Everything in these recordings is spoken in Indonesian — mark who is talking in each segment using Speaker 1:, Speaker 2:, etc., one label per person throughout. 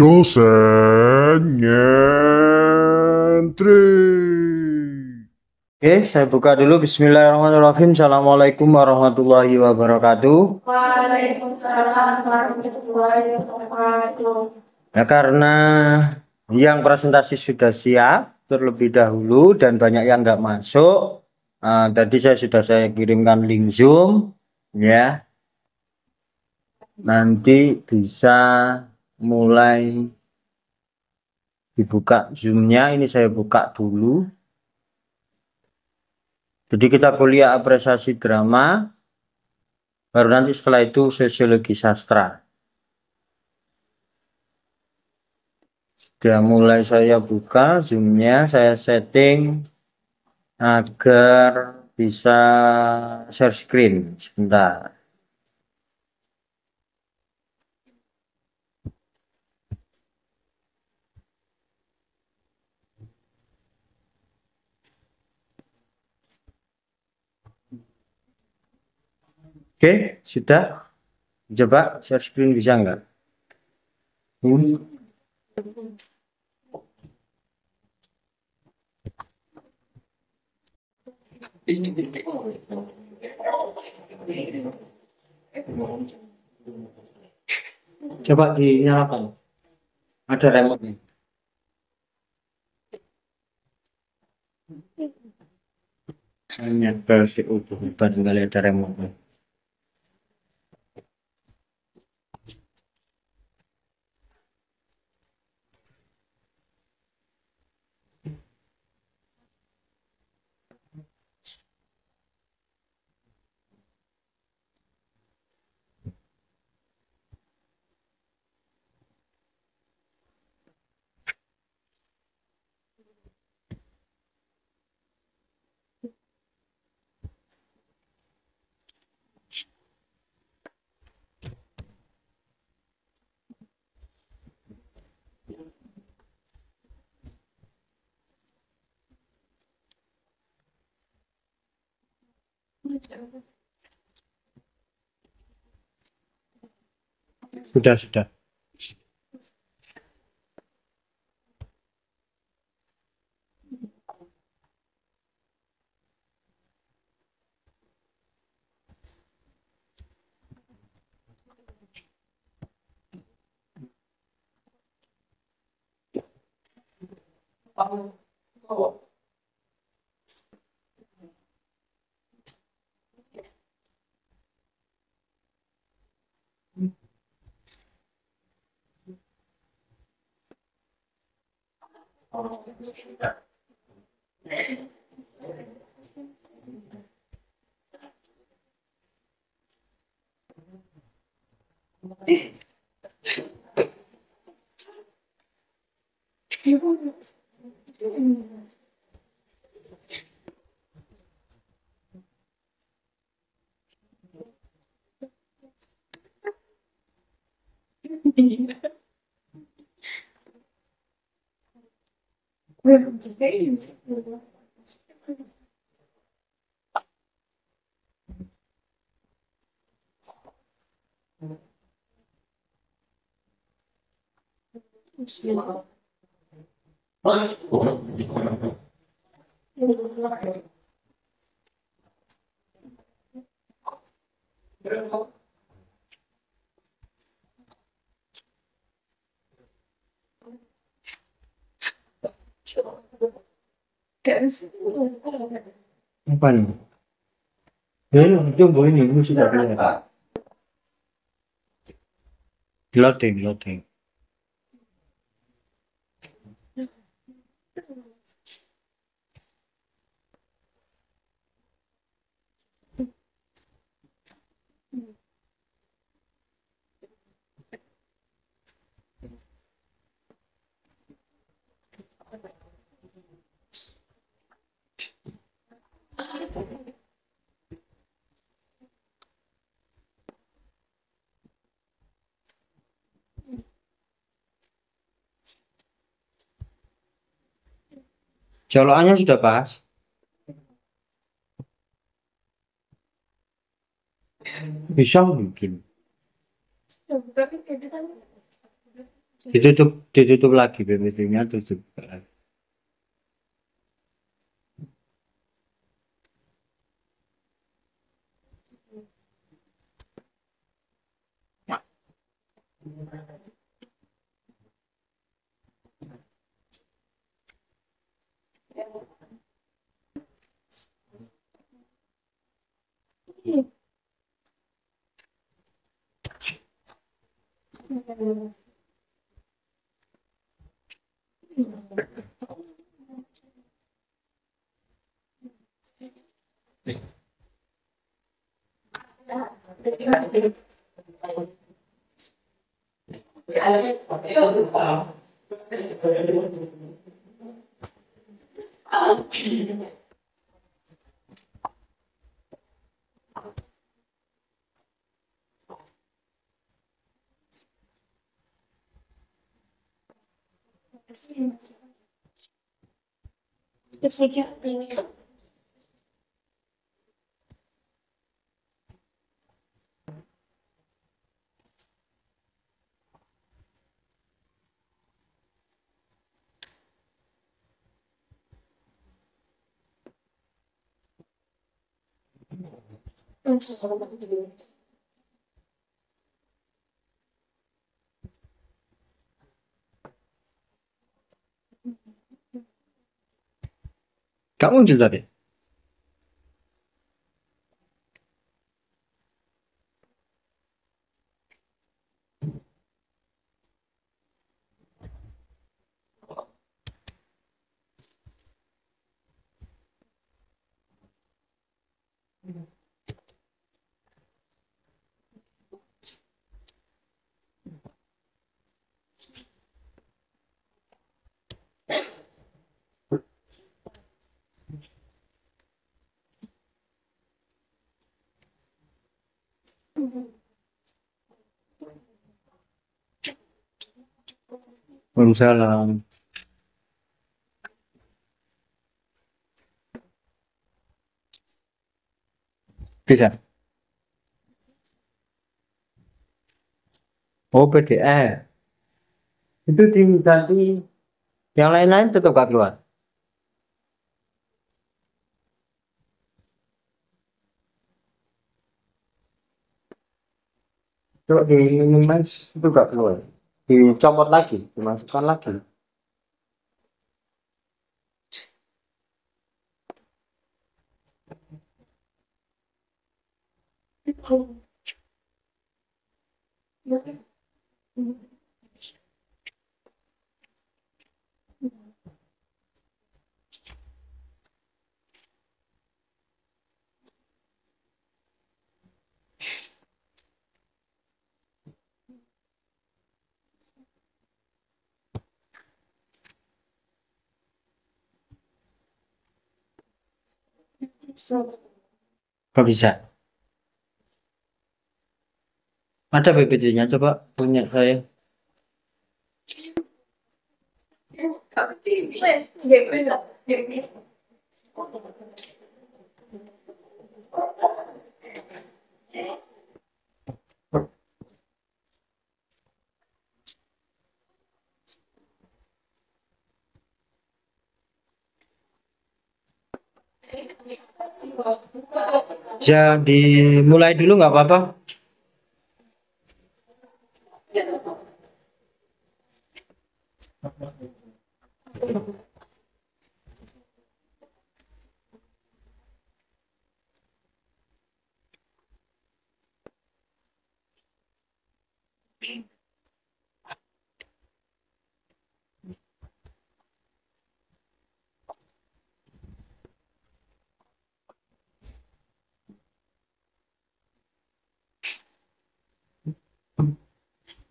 Speaker 1: Dosen nyentrik.
Speaker 2: Oke, saya buka dulu. Bismillahirrahmanirrahim. Assalamualaikum warahmatullahi wabarakatuh.
Speaker 3: Waalaikumsalam warahmatullahi wabarakatuh.
Speaker 2: Ya, karena yang presentasi sudah siap terlebih dahulu dan banyak yang nggak masuk, tadi saya kirimkan link Zoom, ya. Nanti bisa mulai dibuka Zoom-nya. Ini saya buka dulu. Jadi kita kuliah apresiasi drama, baru nanti setelah itu sosiologi sastra. Sudah mulai saya buka Zoom-nya, saya setting agar bisa share screen. Sebentar. Oke, sudah. Coba share screen bisa nggak? Coba dinyalakan. Ada remote-nya. Hanya versi utuh, bukan kali ada remote-nya. Sudah. Apa nih? Tunggu ini sudah keluar. Loading. Colokannya sudah pas. Bisa mungkin. Ditutup lagi PPT-nya, tutup lagi. Kamu muncul tadi. Waalaikumsalam. Bisa. Oh, PDF. Itu nanti yang lain-lain tetap gak keluar. Coba di minimize itu gak keluar. Dicopot lagi, dimasukkan lagi. Kok bisa? Ada PPT-nya, coba punya saya. Jangan dimulai dulu nggak apa-apa.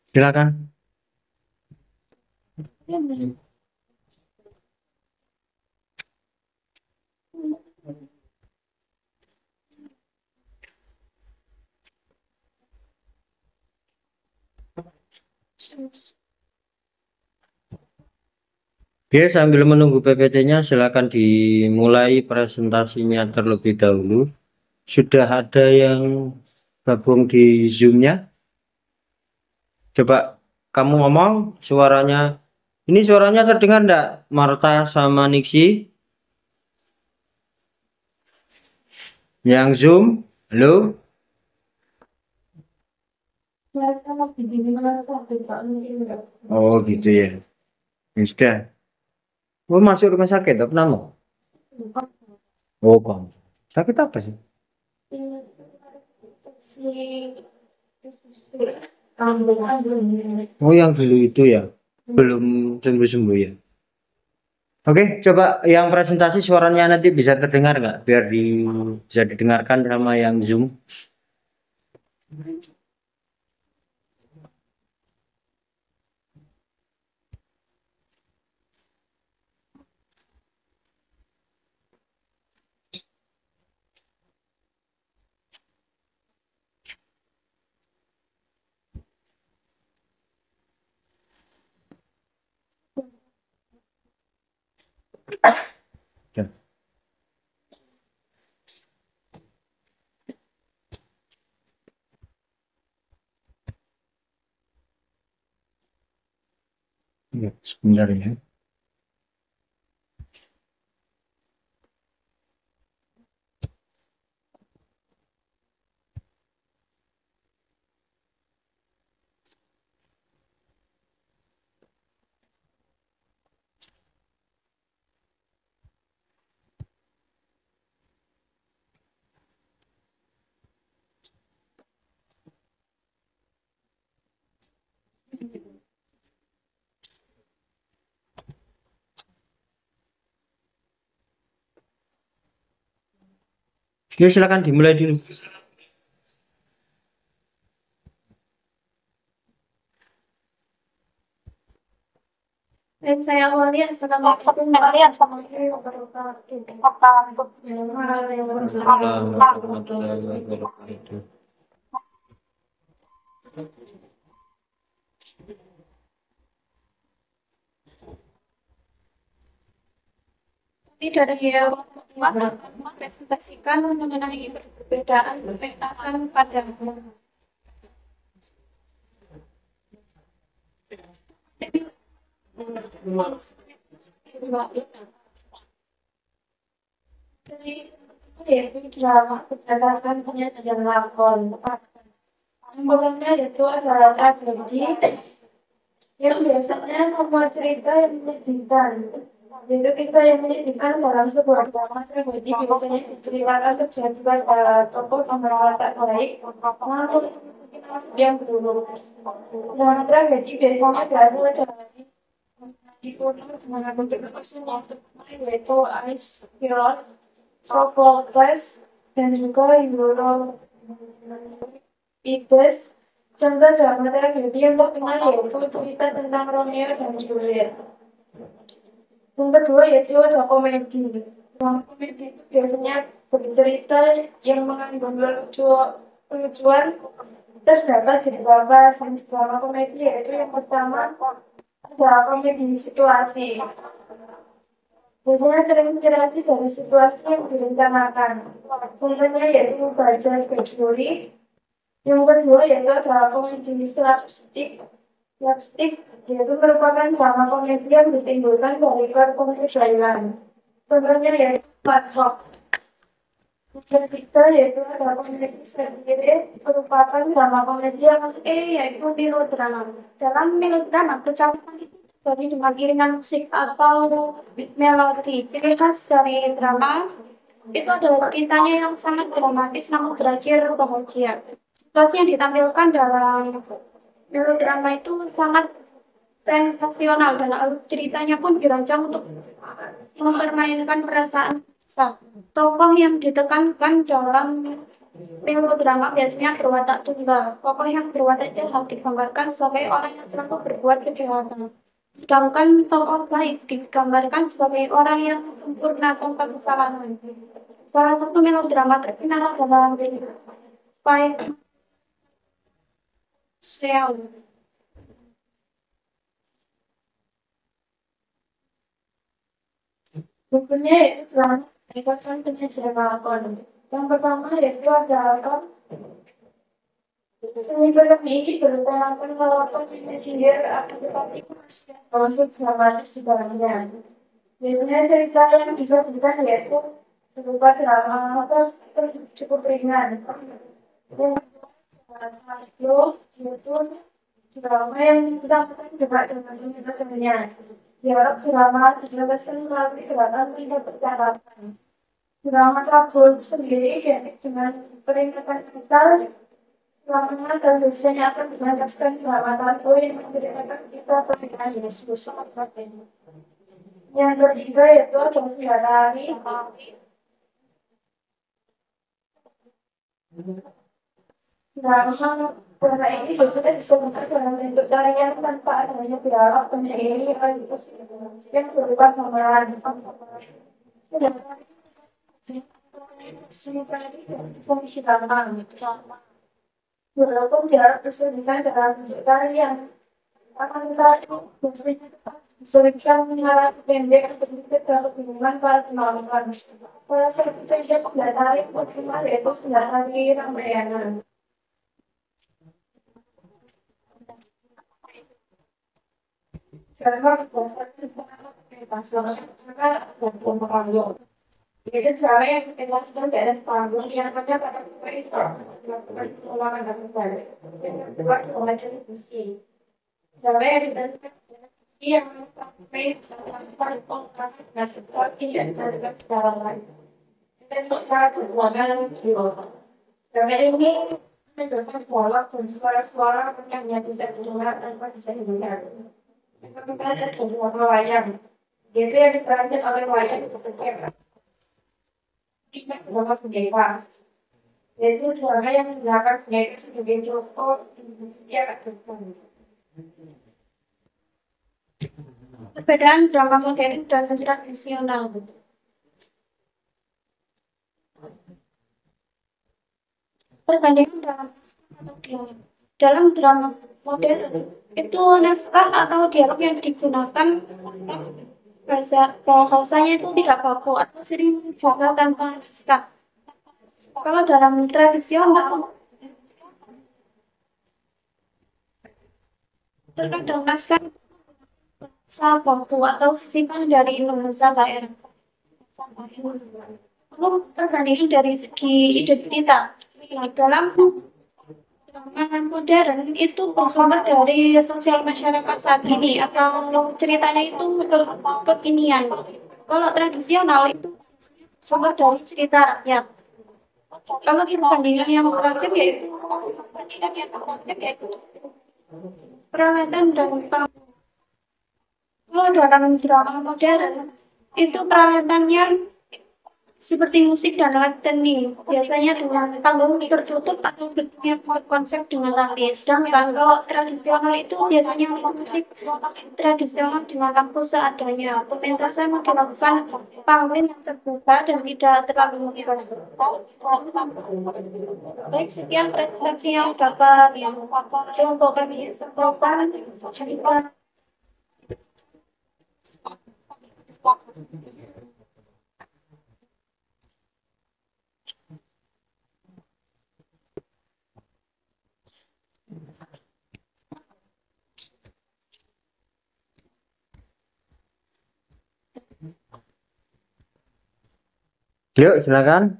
Speaker 2: Silakan. Oke, sambil menunggu PPT-nya, silakan dimulai presentasinya terlebih dahulu. Sudah ada yang gabung di Zoom-nya? Coba kamu ngomong suaranya. Ini suaranya terdengar enggak? Marta sama Nixi? Yang Zoom? Halo? Oh gitu ya. Ya sudah. Oh, masuk rumah sakit, apa nama? Oh, Bang. Sakit apa sih? Oh, yang dulu itu ya. Belum sembuh-sembuh ya. Oke, coba yang presentasi suaranya nanti bisa terdengar nggak? Biar bisa didengarkan sama yang Zoom. Ya, ya, sebentar ya. Ya, silakan dimulai dulu.
Speaker 3: Dan saya awali Assalamualaikum warahmatullahi wabarakatuh.
Speaker 2: Warahmatullahi wabarakatuh.
Speaker 3: Ini dari yang presentasikan mengenai perbedaan pementasan pada jadi yaitu drama berdasarkan penyajian lakon. Awalnya itu adalah tragedi yang biasanya membuat cerita yang menyedihkan. Itu kisah yang menyedihkan dalam sebuah drama tragedi biasanya diceritakan terjadi pada tokoh pemeran tak baik maupun nasib yang buruk. Drama tragedi biasanya berasal dari dibunuh dengan bentuk kekerasan yang terkenal yaitu Ice Pilot, Sophocles, dan juga Euripides. Contoh drama tragedi yang terkenal yaitu cerita tentang Romeo dan Juliet. Yang kedua yaitu ada komedi. Drama komedi itu biasanya bercerita yang mengandung lucuan terdapat di beberapa jenis drama komedi yaitu yang pertama ada komedi situasi. Biasanya terinspirasi dari situasi yang direncanakan. Contohnya yaitu Baja Bajuri. Yang kedua yaitu adalah komedi slapstick. Slapstick yaitu merupakan drama komedi yang ditimbulkan dari kartun kebayaran. Contohnya yaitu Platform. Yang ketiga yaitu adalah komedi satire merupakan drama komedi yang yaitu melodrama. Dalam melodrama percakapan itu jadi dengan iringan musik atau melodi. Ciri khas dari drama itu adalah ceritanya yang sangat dramatis namun berakhir bahagia. Situasi yang ditampilkan dalam melodrama itu sangat sensasional dan alur ceritanya pun dirancang untuk mempermainkan perasaan. Tokoh yang ditekankan dalam melodrama biasanya berwatak tunggal. Tokoh yang berwatak jahat digambarkan sebagai orang yang selalu berbuat kejahatan. Sedangkan tokoh baik digambarkan sebagai orang yang sempurna tanpa kesalahan. Salah satu melodrama terkenal adalah Five Sale. Bukunya yaitu drama penyajian lakon. Yang pertama yaitu ada lakon Seni film ini bertemakan melakukan media atau tetapi masih konflik dramatis di dalamnya. Biasanya cerita yang disajikan yaitu berupa drama atau cukup ringan. Yang itu drama yang mendapatkan debat dengan kesenangannya. Dialog drama dijelaskan melalui gerakan tidak percakapan. Drama takut sendiri identik dengan peringatan kita selama dan biasanya akan dijelaskan drama takut yang menceritakan kisah pernikahan Yesus seperti ini. Yang ketiga yaitu konspirasi. Drama drama ini biasanya disebutkan dalam bentuk tarian tanpa adanya dialog penyairi yang berupa pemeran. Sedangkan seringkali fungsi drama walaupun dialog disebutkan dalam bentuk tarian akan tetapi disebutkan narasi pendek untuk dalam hubungan para penonton. Salah satu contoh sederhana populer yaitu sederhana Ramayana. Karena berdasarkan pasangan juga dan pembahasan. Jadi cara yang dijelaskan dari panggung yang ada pada kualitas melakukan pengulangan dan kembali dengan buat oleh televisi. Cara yang ditentukan televisi yang sampai melakukan pengulangan dan seperti yang dilakukan secara lain. Dan secara perbuatan cara ini menentukan pola dan suara-suara yang bisa didengar tanpa bisa didengar. Kemudian ada wayang. Itu yang diperankan oleh wayang setiap tidak dapat mendewa. Yaitu keluarga yang menggunakan mereka sebagai contoh Indonesia depan. Perbedaan drama modern dan tradisional. Perbandingan dalam drama modern itu naskah atau dialog yang digunakan bahasanya itu tidak baku atau sering dibaca tanpa naskah. Kalau dalam tradisional terkadang naskah baku atau sisipan dari Indonesia daerah. Lalu perbandingan dari segi ide cerita. Dalam drama modern itu bersumber dari sosial masyarakat saat ini atau ceritanya itu kekinian. Kalau tradisional itu sumber dari cerita rakyat. Kalau perbandingan yang terakhir yaitu peralatan dan kalau dalam drama modern itu peralatannya seperti musik dan alat seni, biasanya dengan panggung tertutup atau bentuknya konsep dengan rapi. Sedangkan kalau tradisional itu biasanya musik tradisional dengan lampu seadanya. Pementasan dilakukan panggung yang terbuka dan tidak terlalu menghibur. Baik, sekian presentasi yang dapat untuk kami sampaikan.
Speaker 2: Yuk, silakan.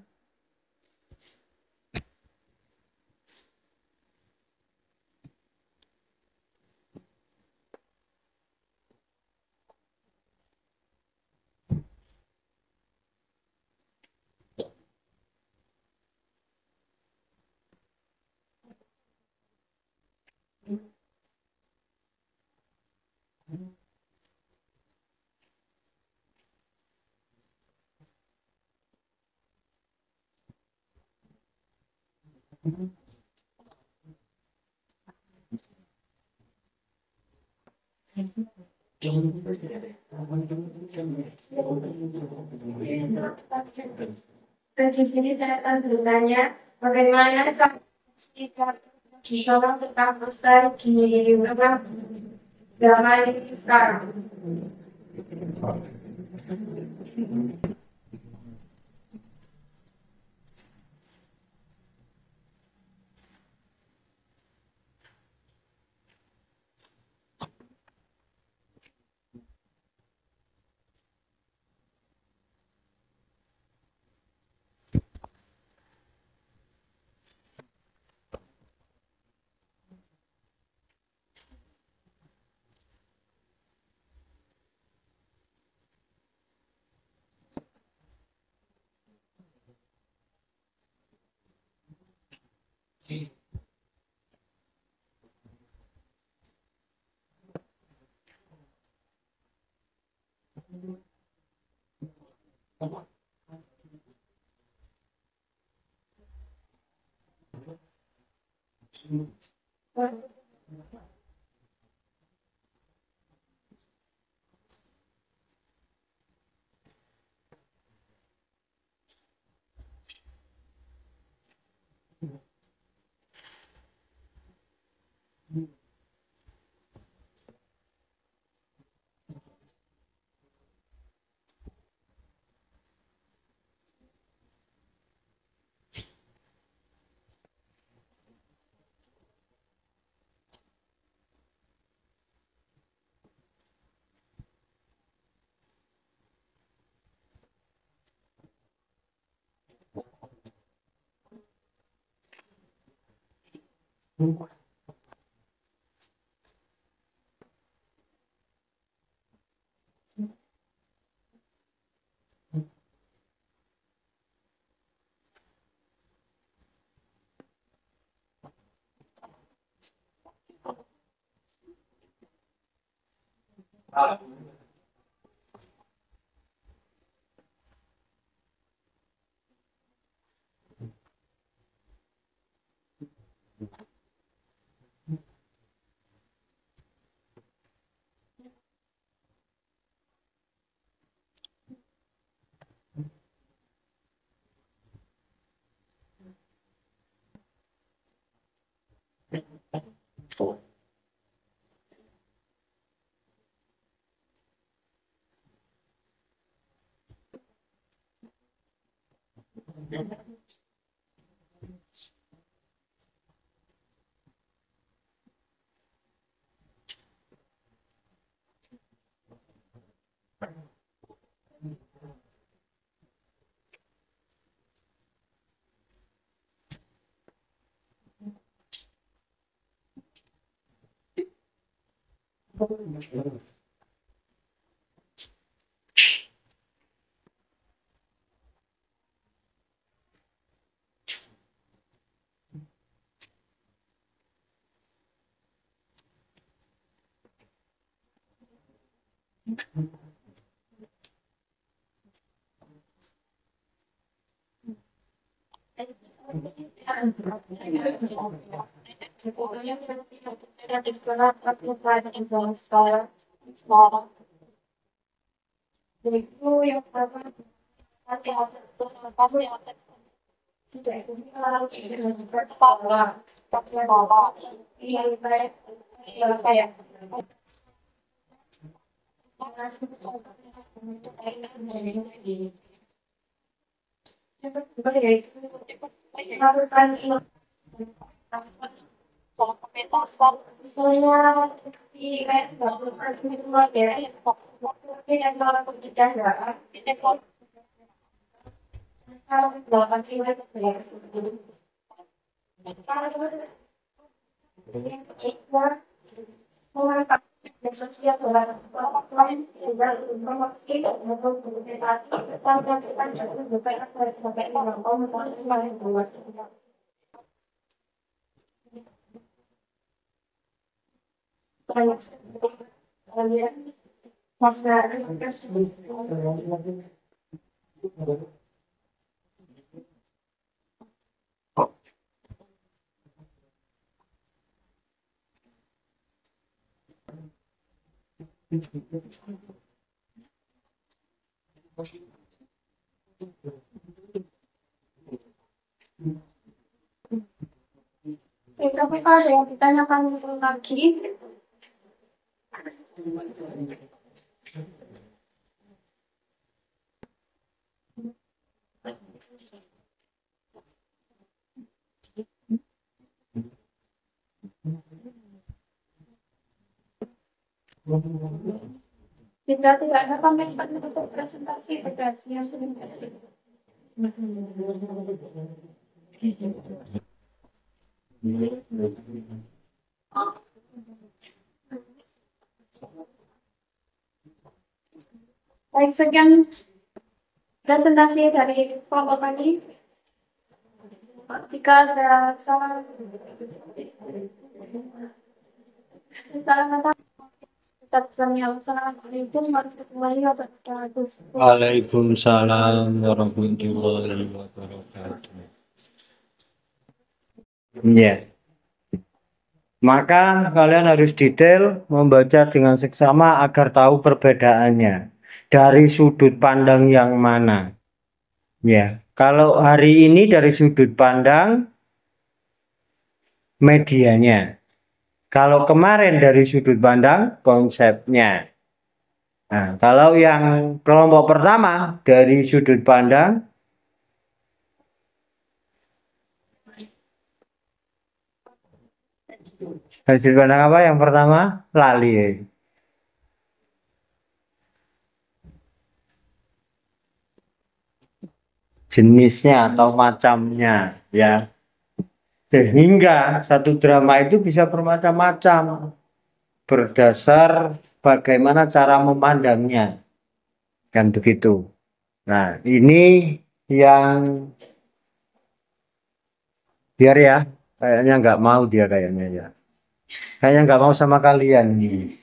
Speaker 3: Dan di sini saya akan bertanya bagaimana cara kita tetap besar di zaman ini sekarang. Tapi kalau yang ditanyakan satu lagi, kita tidak ada komitmen untuk presentasi bagasinya sebenarnya. Baik, sekian presentasi dari kelompok tadi. Jika ada salah kata tetap yang salah itu harus kembali kepada Tuhan.
Speaker 2: Waalaikumsalam warahmatullahi wabarakatuh. Ya, maka kalian harus detail membaca dengan seksama agar tahu perbedaannya dari sudut pandang yang mana. Ya, kalau hari ini dari sudut pandang medianya, kalau kemarin dari sudut pandang konsepnya. Nah, kalau yang kelompok pertama dari sudut pandang apa yang pertama? Lali. Jenisnya atau macamnya, ya. Sehingga satu drama itu bisa bermacam-macam berdasar bagaimana cara memandangnya. Kan begitu. Nah, ini yang biar ya, kayaknya nggak mau dia kayaknya ya. Kayaknya nggak mau sama kalian nih.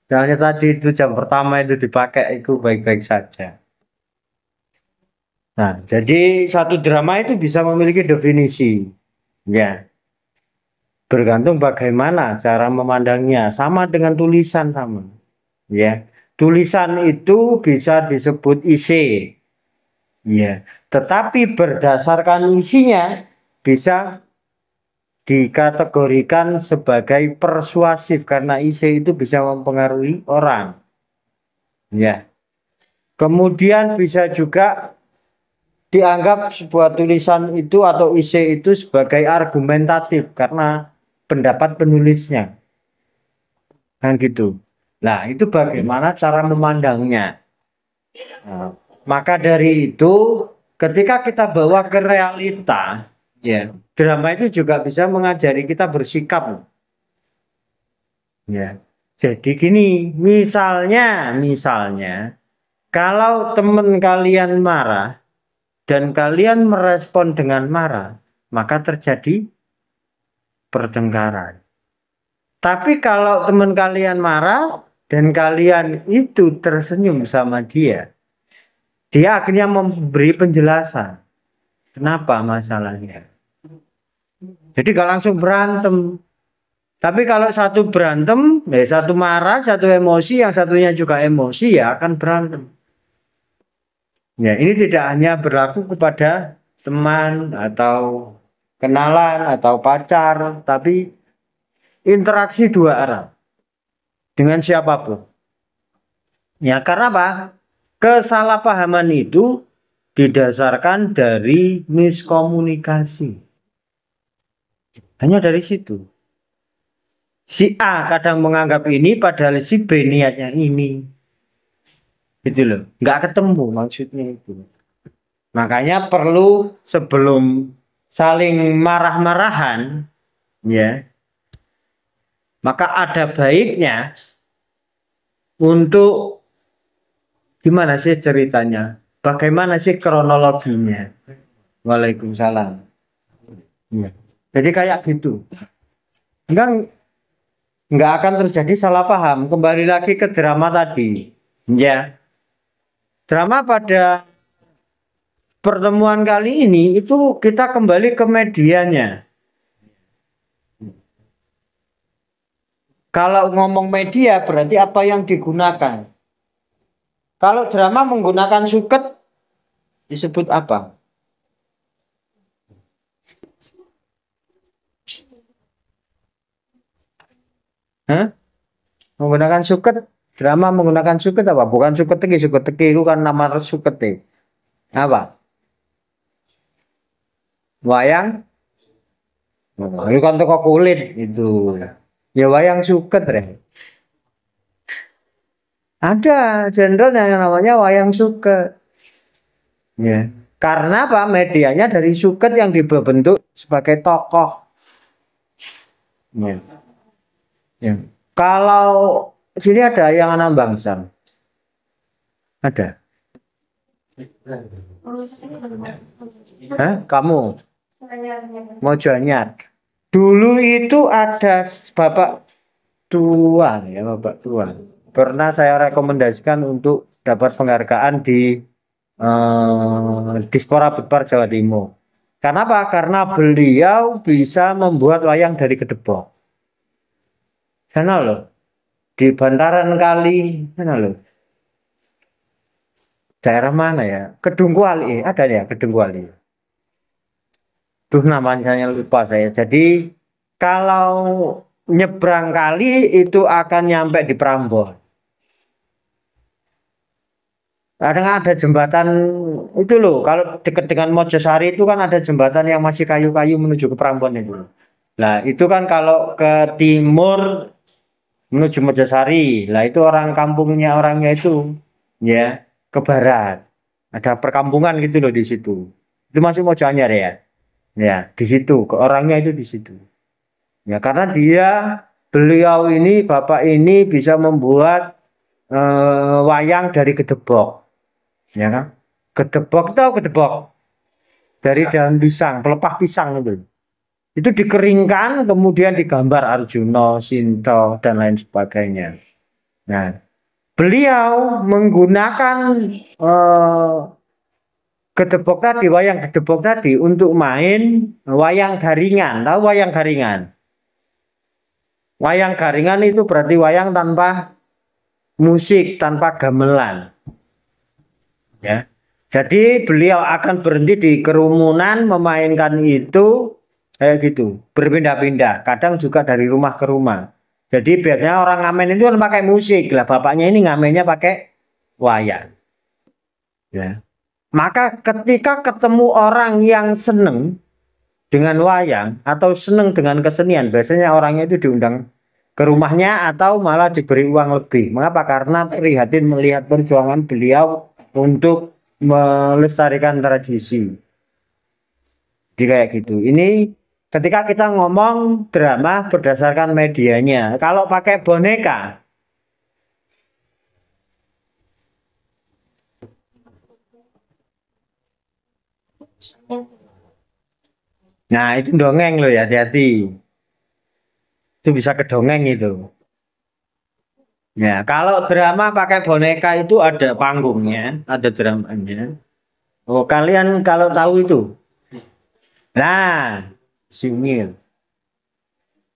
Speaker 2: Soalnya tadi itu jam pertama itu dipakai itu baik-baik saja. Nah, jadi satu drama itu bisa memiliki definisi, ya. Bergantung bagaimana cara memandangnya. Sama dengan tulisan sama, ya. Tulisan itu bisa disebut isi, ya. Tetapi berdasarkan isinya bisa dikategorikan sebagai persuasif karena isi itu bisa mempengaruhi orang, ya. Kemudian bisa juga dianggap sebuah tulisan itu atau isi itu sebagai argumentatif karena pendapat penulisnya, kan gitu. Nah, itu bagaimana cara memandangnya. Nah, maka dari itu, ketika kita bawa ke realita, ya, drama itu juga bisa mengajari kita bersikap, ya. Jadi gini, misalnya, kalau teman kalian marah dan kalian merespon dengan marah, maka terjadi pertengkaran. Tapi kalau teman kalian marah dan kalian itu tersenyum sama dia, dia akhirnya memberi penjelasan kenapa masalahnya. Jadi gak langsung berantem. Tapi kalau satu berantem, satu marah, satu emosi, yang satunya juga emosi, ya akan berantem. Ya, ini tidak hanya berlaku kepada teman atau kenalan atau pacar, tapi interaksi dua arah dengan siapapun. Ya, karena apa? Kesalahpahaman itu didasarkan dari miskomunikasi. Hanya dari situ. Si A kadang menganggap ini, padahal si B niatnya ini. Gitu loh. Nggak ketemu maksudnya itu. Makanya perlu sebelum saling marah-marahan, ya, maka ada baiknya untuk gimana sih ceritanya, bagaimana sih kronologinya. Waalaikumsalam. Ya. Jadi kayak gitu. Nggak akan terjadi salah paham. Kembali lagi ke drama tadi, ya. Drama pada pertemuan kali ini itu kita kembali ke medianya. Kalau ngomong media berarti apa yang digunakan. Kalau drama menggunakan suket disebut apa? Hah? Menggunakan suket, drama menggunakan suket apa? Bukan suket teki itu kan nama suket. Apa? Wayang? Oh, itu kan toko kulit itu. Ya wayang suket ya. Ada genre yang namanya wayang suket. Ya. Karena apa? Medianya dari suket yang dibentuk sebagai tokoh. Ya. Ya. Kalau sini ada yang anak bangsa. Ada. Hah? Kamu?
Speaker 3: Anyar.
Speaker 2: Mojonyar. Dulu itu ada bapak tua ya, bapak tua. Pernah saya rekomendasikan untuk dapat penghargaan di Dispora Betpar Jawa Timur. Kenapa? Karena beliau bisa membuat wayang dari kedebok. Sana loh, di bantaran kali, sana loh. Daerah mana ya? Kedungkuali, ada ya Kedungkuali. Duh namanya lupa saya. Jadi kalau nyebrang kali itu akan nyampe di Prambon. Kadang ada jembatan itu loh. Kalau dekat dengan Mojosari itu kan ada jembatan yang masih kayu-kayu menuju ke Prambon itu. Nah itu kan kalau ke timur menuju Mojosari. Lah itu orang kampungnya orangnya itu ya ke barat. Ada perkampungan gitu loh di situ. Itu masih Mojanyar ya. Ya di situ. Ke orangnya itu di situ. Ya karena beliau ini bapak ini bisa membuat wayang dari kedebok. Ya kan? Kedebok tahu kedebok dari daun pisang, pelepah pisang itu. Itu dikeringkan kemudian digambar Arjuna, Sinta dan lain sebagainya. Nah, beliau menggunakan kedebok tadi, wayang kedebok tadi untuk main wayang garingan. Tahu wayang garingan? Wayang garingan itu berarti wayang tanpa musik, tanpa gamelan. Ya. Jadi beliau akan berhenti di kerumunan memainkan itu kayak gitu, berpindah-pindah, kadang juga dari rumah ke rumah. Jadi biasanya orang ngamen itu kan pakai musik, lah bapaknya ini ngamennya pakai wayang. Ya. Maka ketika ketemu orang yang seneng dengan wayang atau seneng dengan kesenian, biasanya orangnya itu diundang ke rumahnya atau malah diberi uang lebih. Mengapa? Karena prihatin melihat perjuangan beliau untuk melestarikan tradisi. Jadi kayak gitu. Ini ketika kita ngomong drama berdasarkan medianya. Kalau pakai boneka, nah itu dongeng loh ya, hati-hati. Itu bisa ke dongeng itu. Ya, kalau drama pakai boneka itu ada panggungnya, ada dramanya. Oh, kalian kalau tahu itu. Nah, si Unyil.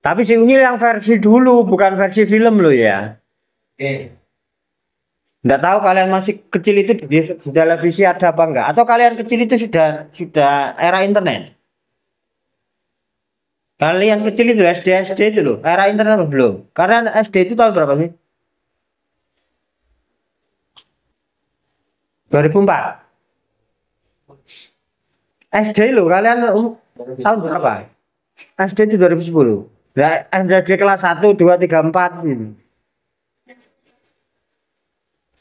Speaker 2: Tapi si Unyil yang versi dulu, bukan versi film loh ya. Nggak tahu kalian masih kecil itu di televisi ada apa enggak? Atau kalian kecil itu sudah era internet? Kalian kecil itu SD itu loh, era internet belum? Karena SD itu tahun berapa sih? 2004. SD loh, kalian tahun berapa? SD itu 2010. Nah, SD kelas 1, 2, 3, 4 gitu.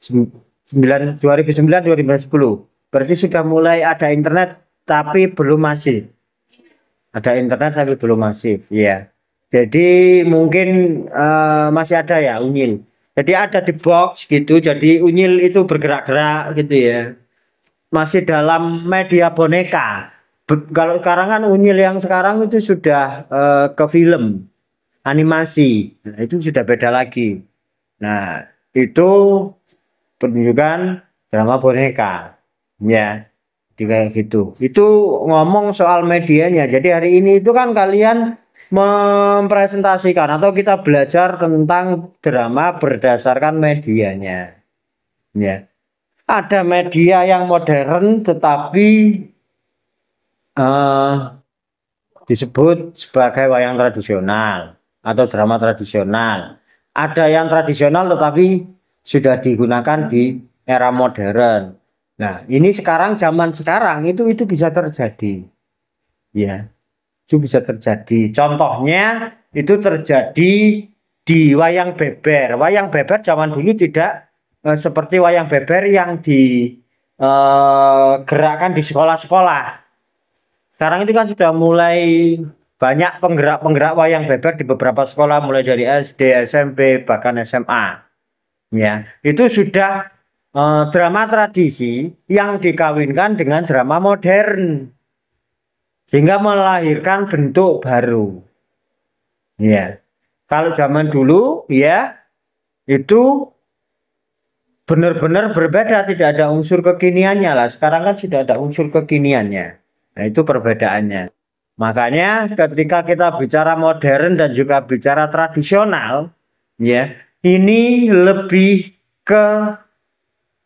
Speaker 2: 2009, 2010. Berarti sudah mulai ada internet tapi belum masif. Ada internet tapi belum masif, ya. Jadi mungkin masih ada ya Unyil. Jadi ada di box gitu. Jadi Unyil itu bergerak-gerak gitu ya. Masih dalam media boneka. Kalau sekarang kan Unyil yang sekarang itu sudah ke film, animasi. Nah, itu sudah beda lagi. Nah, itu penunjukan drama boneka. Ya. Jadi kayak gitu. Itu ngomong soal medianya. Jadi hari ini itu kan kalian mempresentasikan atau kita belajar tentang drama berdasarkan medianya. Ya. Ada media yang modern tetapi eh, disebut sebagai wayang tradisional atau drama tradisional. Ada yang tradisional tetapi sudah digunakan di era modern. Nah, ini sekarang zaman sekarang itu bisa terjadi. Ya, itu bisa terjadi. Contohnya itu terjadi di wayang beber. Wayang beber zaman dulu tidak seperti wayang beber yang digerakkan di sekolah-sekolah. Sekarang itu kan sudah mulai banyak penggerak-penggerak wayang beber di beberapa sekolah mulai dari SD, SMP, bahkan SMA. Ya, itu sudah drama tradisi yang dikawinkan dengan drama modern. sehingga melahirkan bentuk baru. Ya, kalau zaman dulu ya itu benar-benar berbeda, tidak ada unsur kekiniannya lah. Sekarang kan sudah ada unsur kekiniannya. Nah, itu perbedaannya. Makanya ketika kita bicara modern dan juga bicara tradisional, ya, ini lebih ke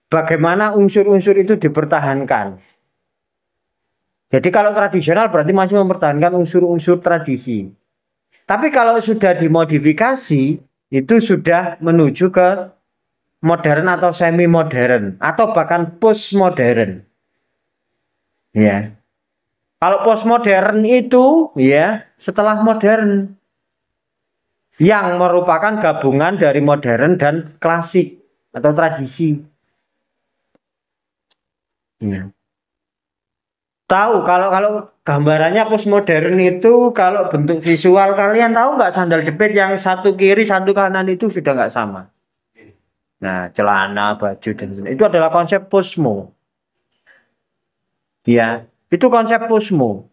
Speaker 2: bagaimana unsur-unsur itu dipertahankan. Jadi kalau tradisional berarti masih mempertahankan unsur-unsur tradisi. Tapi kalau sudah dimodifikasi, itu sudah menuju ke modern atau semi modern atau bahkan postmodern. Ya. Kalau postmodern itu ya setelah modern yang merupakan gabungan dari modern dan klasik atau tradisi. Ya. Tahu kalau gambarannya postmodern itu kalau bentuk visual kalian tahu nggak sandal jepit yang satu kiri satu kanan itu sudah nggak sama. Nah, celana, baju dan itu adalah konsep posmo. Ya, itu konsep posmo.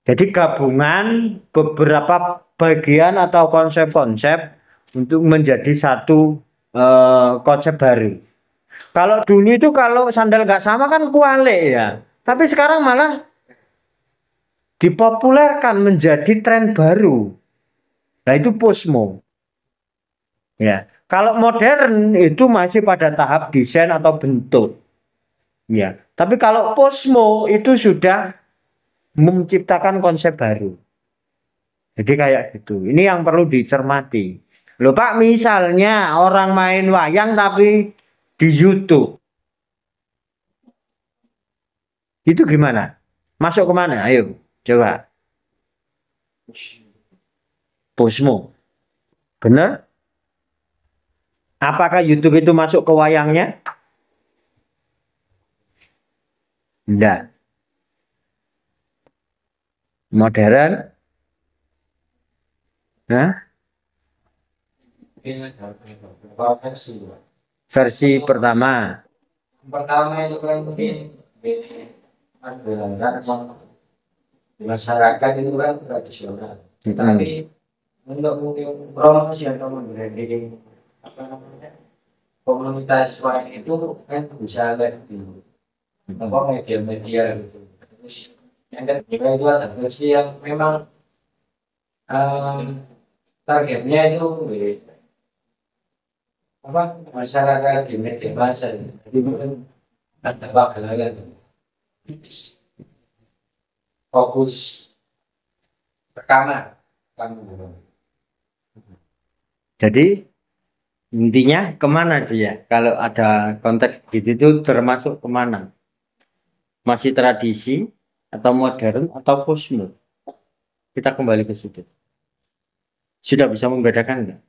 Speaker 2: Jadi gabungan beberapa bagian atau konsep-konsep untuk menjadi satu konsep baru. Kalau dulu itu kalau sandal nggak sama kan kualik ya. Tapi sekarang malah dipopulerkan menjadi tren baru. Nah, itu posmo. Ya. Kalau modern itu masih pada tahap desain atau bentuk. Ya. Tapi kalau posmo itu sudah menciptakan konsep baru. Jadi kayak gitu. Ini yang perlu dicermati. Loh Pak, misalnya orang main wayang tapi di YouTube. Itu gimana? Masuk kemana? Ayo, coba. Posmo. Benar? Apakah YouTube itu masuk ke wayangnya? Enggak. Modern? Nah, versi pertama.
Speaker 1: Pertama itu kan mungkin masyarakat itu kan tradisional. Tapi untuk mungkin promosi atau membranding apa namanya komunitas wayang itu kan bisa live di media-media gitu. Terus yang kedua itu ada versi yang memang targetnya itu apa masyarakat di media massa. Jadi mungkin ada bakalan fokus rekaman.
Speaker 2: Jadi intinya kemana dia? Kalau ada konteks begitu itu termasuk kemana? Masih tradisi atau modern atau posmo? Kita kembali ke situ. Sudah bisa membedakan enggak?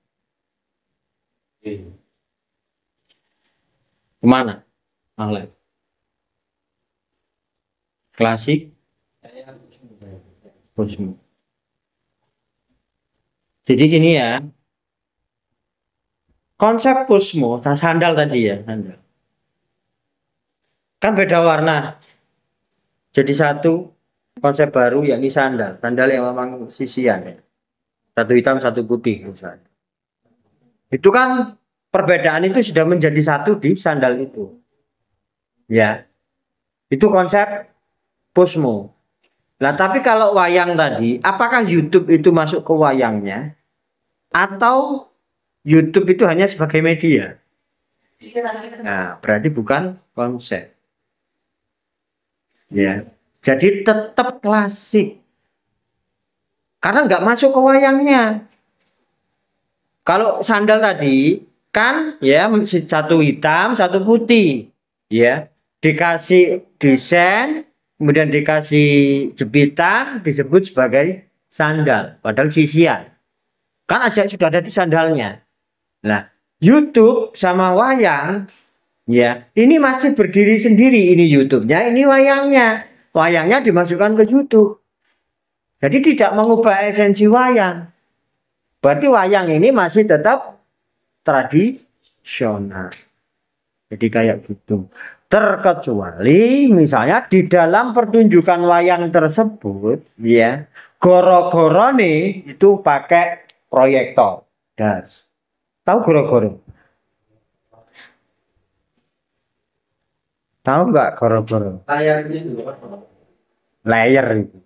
Speaker 2: Kemana? Malah. Klasik, posmo. Jadi gini ya. Konsep posmo, sandal tadi ya, sandal. Kan beda warna. Jadi satu konsep baru yakni sandal. Sandal yang memang sisian ya. Satu hitam, satu putih misalnya. Itu kan perbedaan itu sudah menjadi satu di sandal itu. Ya. Itu konsep posmo. Nah, tapi kalau wayang tadi, apakah YouTube itu masuk ke wayangnya? Atau YouTube itu hanya sebagai media? Nah, berarti bukan konsep. Ya. Jadi tetap klasik. Karena nggak masuk ke wayangnya. Kalau sandal tadi kan ya satu hitam, satu putih. Ya. Dikasih desain, kemudian dikasih jepitan, disebut sebagai sandal. Padahal sisian. Kan aja sudah ada di sandalnya. Nah, YouTube sama wayang, ya, ini masih berdiri sendiri. Ini YouTube-nya, ini wayangnya. Wayangnya dimasukkan ke YouTube. Jadi tidak mengubah esensi wayang. Berarti wayang ini masih tetap tradisional. Jadi kayak gitu. Terkecuali misalnya di dalam pertunjukan wayang tersebut, ya, goro-gorone itu pakai proyektor das. Tahu goro-goro? Tahu nggak goro-goro?
Speaker 1: Layar itu apa?
Speaker 2: Layer itu.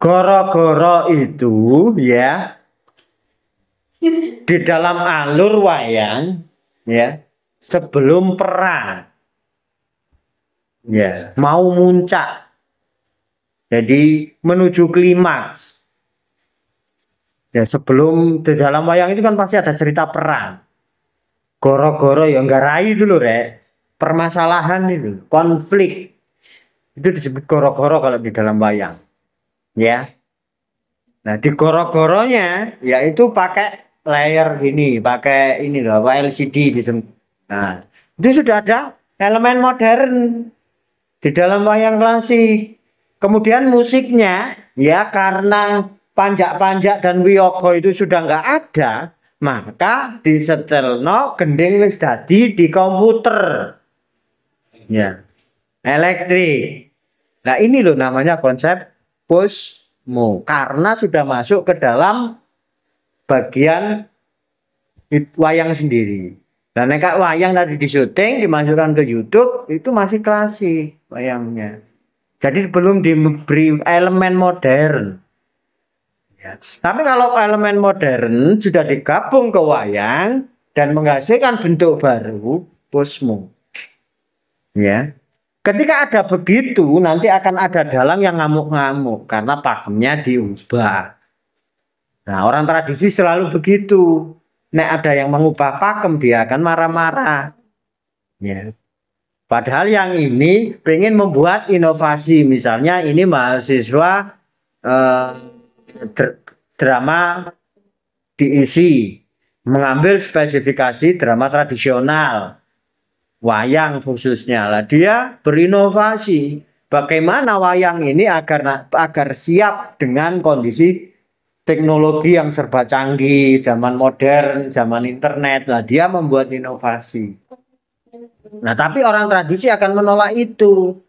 Speaker 2: Goro-goro itu ya di dalam alur wayang ya sebelum perang ya mau muncak jadi menuju klimaks ya sebelum di dalam wayang itu kan pasti ada cerita perang goro-goro ya nggarai dulu rek permasalahan itu konflik itu disebut goro-goro kalau di dalam wayang ya. Nah di goro-goronya yaitu pakai layar ini pakai ini loh apa LCD gitu. Nah itu sudah ada elemen modern di dalam wayang klasik. Kemudian musiknya ya karena panjak-panjak dan wiyogo itu sudah nggak ada, maka disetelno gending wis dadi di komputer. Ya, elektrik. Nah ini loh namanya konsep pusmu karena sudah masuk ke dalam bagian wayang sendiri. Dan nek wayang tadi disyuting dimasukkan ke YouTube itu masih klasik wayangnya. Jadi belum diberi elemen modern. Ya. Tapi kalau elemen modern sudah digabung ke wayang dan menghasilkan bentuk baru, pusmu. Ya. Ketika ada begitu, nanti akan ada dalang yang ngamuk-ngamuk karena pakemnya diubah. Nah, orang tradisi selalu begitu. Nek ada yang mengubah pakem, dia akan marah-marah. Ya. Padahal yang ini pengen membuat inovasi. Misalnya ini mahasiswa drama diisi. Mengambil spesifikasi drama tradisional. Wayang khususnya. Lah dia berinovasi. Bagaimana wayang ini agar siap dengan kondisi teknologi yang serba canggih, zaman modern, zaman internet. Lah dia membuat inovasi. Nah, tapi orang tradisi akan menolak itu.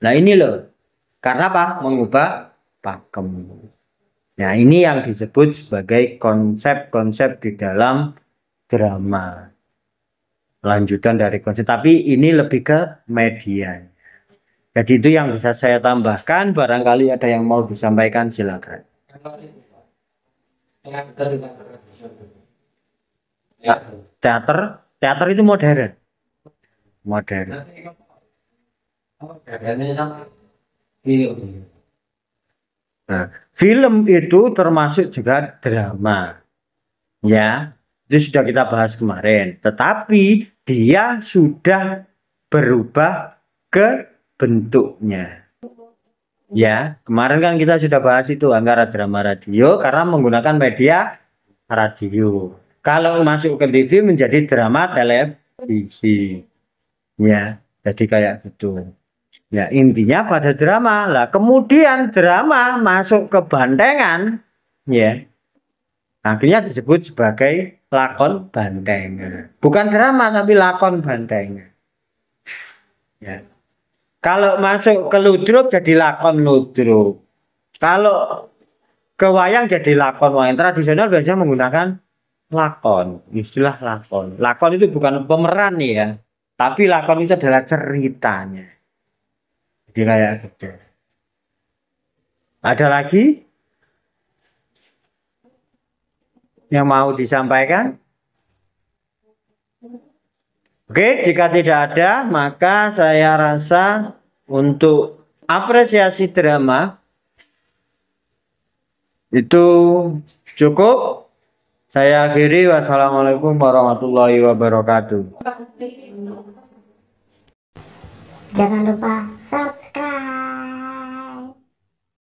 Speaker 2: Nah, ini loh. Karena apa? Mengubah pakem. Nah, ini yang disebut sebagai konsep-konsep di dalam drama. Lanjutan dari konsep. Tapi ini lebih ke media. Jadi itu yang bisa saya tambahkan. Barangkali ada yang mau disampaikan, silakan. Ya, teater itu modern. Modern. Nah, film itu termasuk juga drama. Ya, itu sudah kita bahas kemarin. Tetapi dia sudah berubah ke bentuknya. Ya, kemarin kan kita sudah bahas itu antara drama radio karena menggunakan media radio. Kalau masuk ke TV menjadi drama televisi. Ya, jadi kayak gitu. Ya, intinya pada drama lah. Kemudian drama masuk ke bantengan, ya. Akhirnya disebut sebagai lakon bantengan. Bukan drama tapi lakon bantengan. Ya. Kalau masuk ke ludruk jadi lakon ludruk. Kalau ke wayang jadi lakon wayang. Tradisional biasanya menggunakan lakon, istilah lakon. Lakon itu bukan pemeran nih ya. Tapi lakon itu adalah ceritanya. Jadi kayak gitu. Ada lagi yang mau disampaikan? Oke, jika tidak ada, maka saya rasa untuk apresiasi drama itu cukup. Saya akhiri. Wassalamualaikum warahmatullahi wabarakatuh.
Speaker 4: Jangan lupa subscribe.